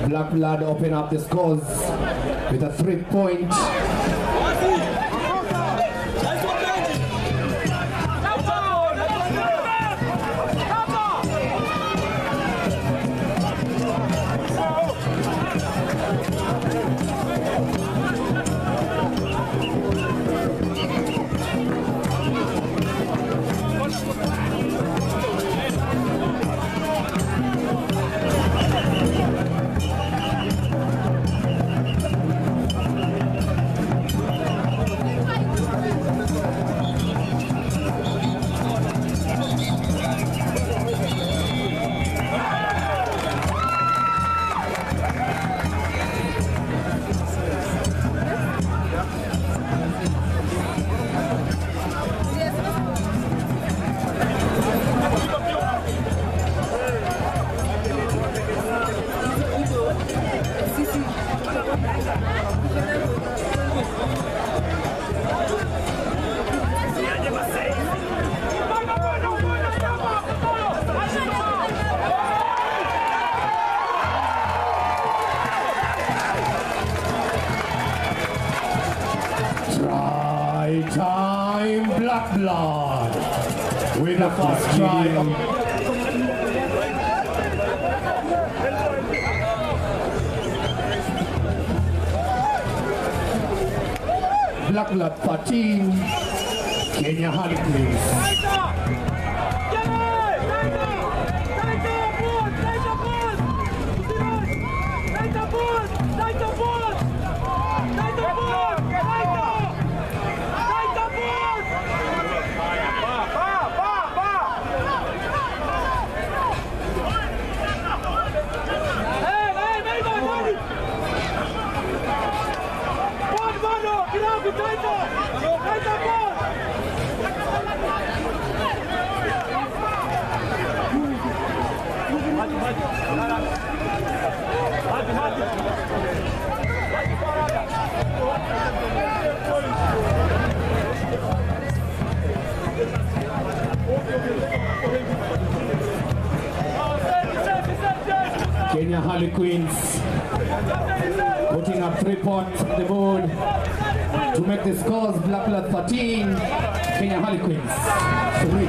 Black Blood open up the scores with a 3-point. Time Black Blood with the first try. Black Blood 13, Kenya Harlequins. Kenya Harlequins putting up 3 points on the board to make the scores. Black Blood 13, Kenya Harlequins 3.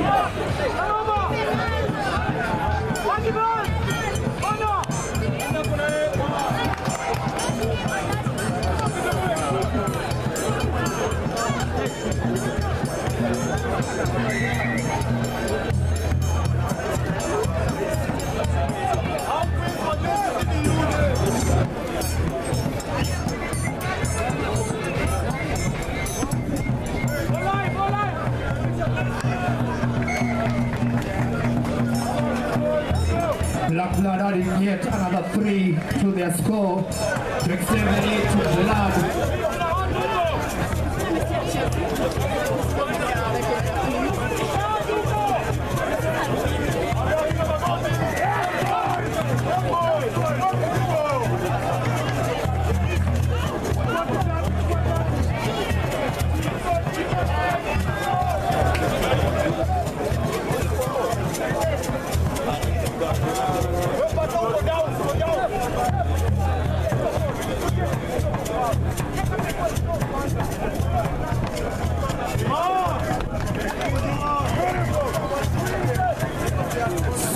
Black Blood adding yet another 3 to their score to extend the lead to Blood.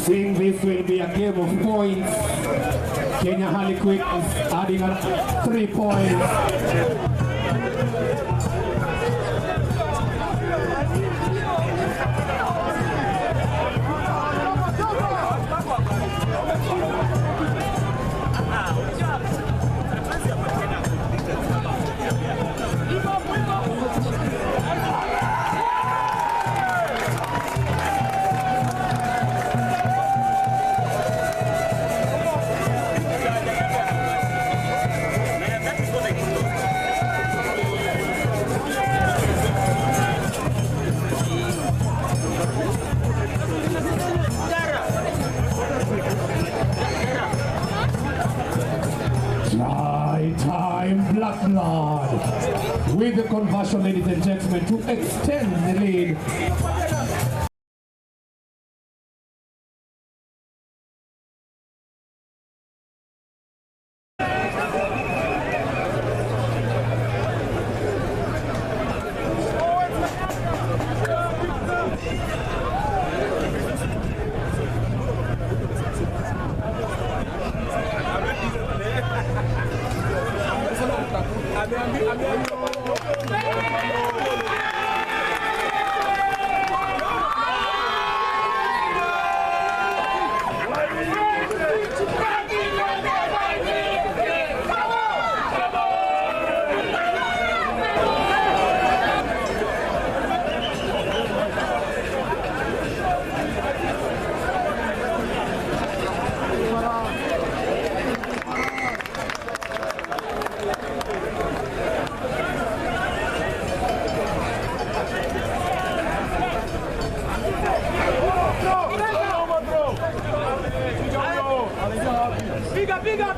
Seeing this will be a game of points. Kenya Harlequins adding 3 points. Time Black Blood with the conversion, ladies and gentlemen, to extend the lead.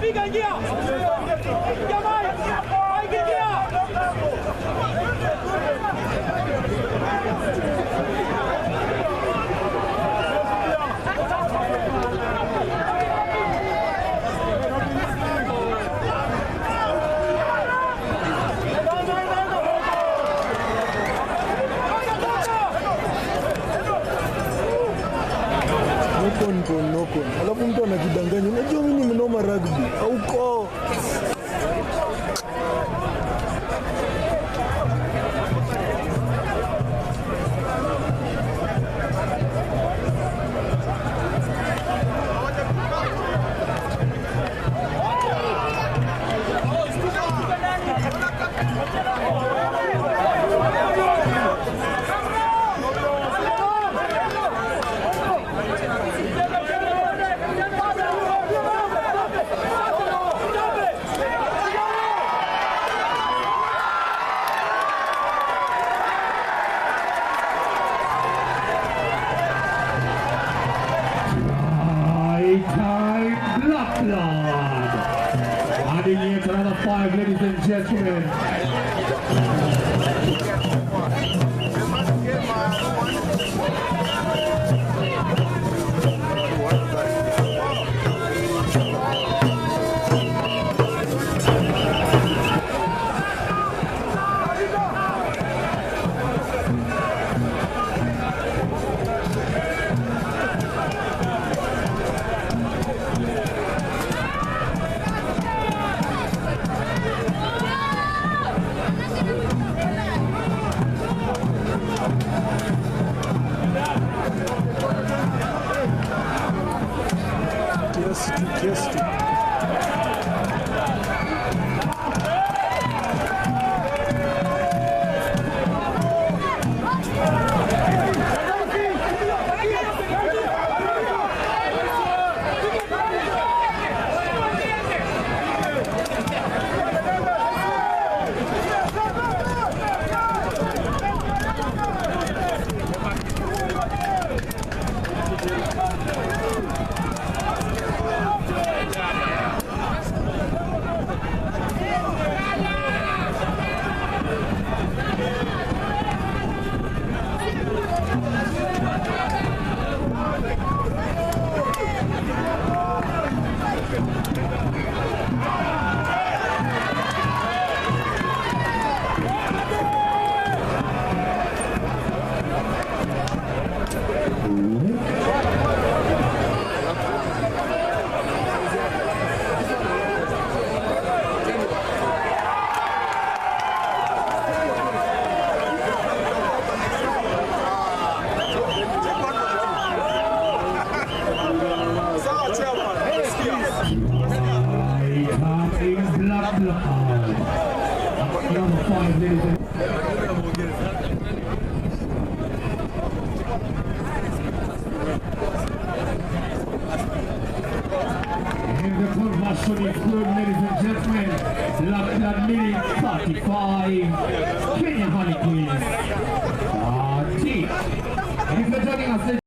Piga ingia. Jamani, ingia. Noko. Alafu mtu anajidanganya. Unajua mimi ni mnoma rugby. Hauko. Time Black Blood. Adding yet another 5, ladies and gentlemen. This one is good, ladies and gentlemen. Last minute 35. Kenya Harlequins. Team. And if you're joining us,